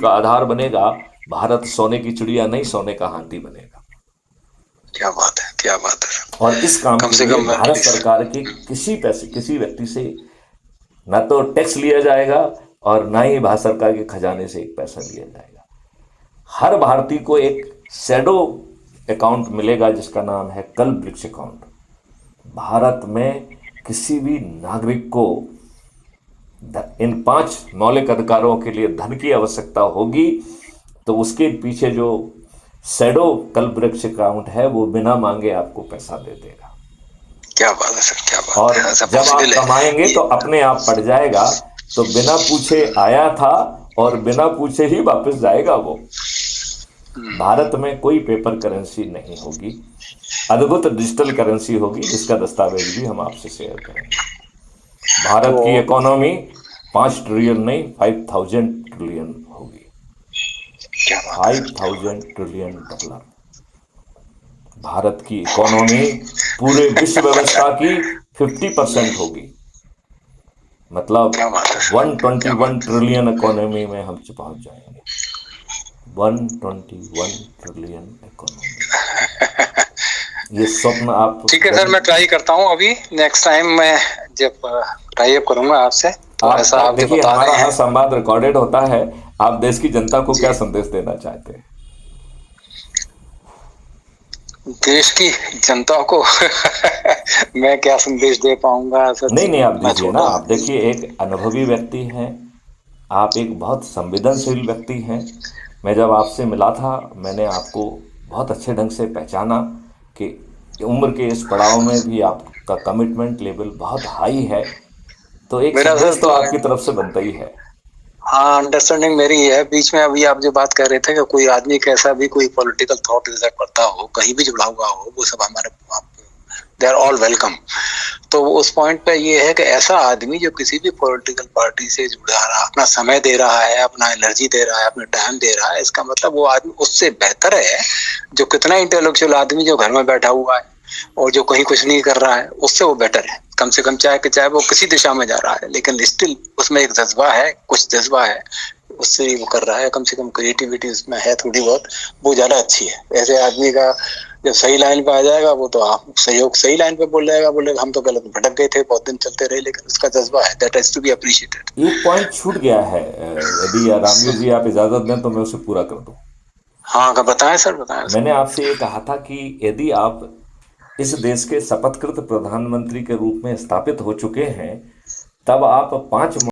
का आधार बनेगा, भारत सोने की चिड़िया नहीं, सोने का हाथी बनेगा। क्या बात है, क्या बात है। और इस काम कम के से लिए कम भारत एटलीस्ट। सरकार के किसी पैसे, किसी व्यक्ति से ना तो टैक्स लिया जाएगा और ना ही भारत सरकार के खजाने से एक पैसा लिया जाएगा। हर भारतीय को एक शैडो अकाउंट मिलेगा जिसका नाम है कल्प वृक्ष अकाउंट। भारत में किसी भी नागरिक को इन 5 मौलिक अधिकारों के लिए धन की आवश्यकता होगी तो उसके पीछे जो शैडो कल्प वृक्ष अकाउंट है वो बिना मांगे आपको पैसा दे देगा। क्या बात है सर, क्या बात और है, ऐसा जब आप पॉसिबल है कमाएंगे ये। तो अपने आप बढ़ जाएगा। तो बिना पूछे आया था और बिना पूछे ही वापस जाएगा वो। भारत में कोई पेपर करेंसी नहीं होगी, अद्भुत डिजिटल करेंसी होगी जिसका दस्तावेज भी हम आपसे शेयर करेंगे। तो भारत की इकोनॉमी 5 ट्रिलियन नहीं 5000 ट्रिलियन होगी। क्या बात है सर, क्या बात 5000 ट्रिलियन डॉलर भारत की इकोनॉमी पूरे विश्व व्यवस्था की 50% होगी। मतलब क्या बात है सर, क्या 121 बात है। ट्रिलियन इकोनॉमी में हम पहुंच जाएंगे। 121 ट्रिलियन इकोनॉमी, ये स्वप्न आप ठीक है सर, यदि मैं ट्राई करता हूँ अभी। नेक्स्ट टाइम मैं जब टाई अप करूंगा आपसे, तो ऐसा आप आप जो देखिए, बता हमारा रहे हर हैं। संवाद रिकॉर्डेड होता है। आप देश की जनता को जी। क्या संदेश देना चाहते हैं? देश की जनता को मैं क्या संदेश दे पाऊंगा नहीं सच। नहीं, आप मैं दीजिए ना। छोटा आप देखिए, एक अनुभवी व्यक्ति हैं, आप एक बहुत संवेदनशील व्यक्ति हैं। मैं जब आपसे मिला था मैंने आपको बहुत अच्छे ढंग से पहचाना कि उम्र के इस पड़ाव में भी आपका कमिटमेंट लेवल बहुत हाई है। तो एक मेरा संदेश सर तो तो आपकी तरफ से बनता ही है। हाँ, अंडरस्टैंडिंग मेरी है। बीच में अभी आप जो बात कर रहे थे कि कोई आदमी कैसा भी कोई पॉलिटिकल थॉट रिजेक्ट करता हो, कहीं भी जुड़ा हुआ हो, वो सब हमारे दे आर ऑल वेलकम। तो उस पॉइंट पे ये है कि ऐसा आदमी जो किसी भी पॉलिटिकल पार्टी से जुड़ा रहा, अपना समय दे रहा है, अपना एनर्जी दे रहा है, अपना टाइम दे रहा है, इसका मतलब वो आदमी उससे बेहतर है जो कितना इंटेलेक्चुअल आदमी जो घर में बैठा हुआ है और जो कहीं कुछ नहीं कर रहा है, उससे वो बेटर है। कम से कम चाहे वो किसी दिशा में जा रहा है, लेकिन स्टिल उसमें एक जज्बा है, कुछ जज्बा है, उससे वो कर रहा है। कम से कम क्रिएटिविटी उसमें है थोड़ी बहुत, वो ज्यादा अच्छी है। ऐसे आदमी का जब सही लाइन पे आ जाएगा वो तो आप सहयोग सही लाइन पे बोल जाएगा, बोलेगा हम तो गलत भटक गए थे, बहुत दिन चलते रहे, लेकिन उसका जज्बा है, that has to be appreciated. एक पॉइंट छूट गया है, यदि रामवीर जी आप इजाज़त दें तो मैं उसे पूरा कर दूं। हाँ, बताएं सर, बताएं सर। मैंने आपसे ये कहा था कि यदि आप इस देश के शपथकृत प्रधानमंत्री के रूप में स्थापित हो चुके हैं तब आप 5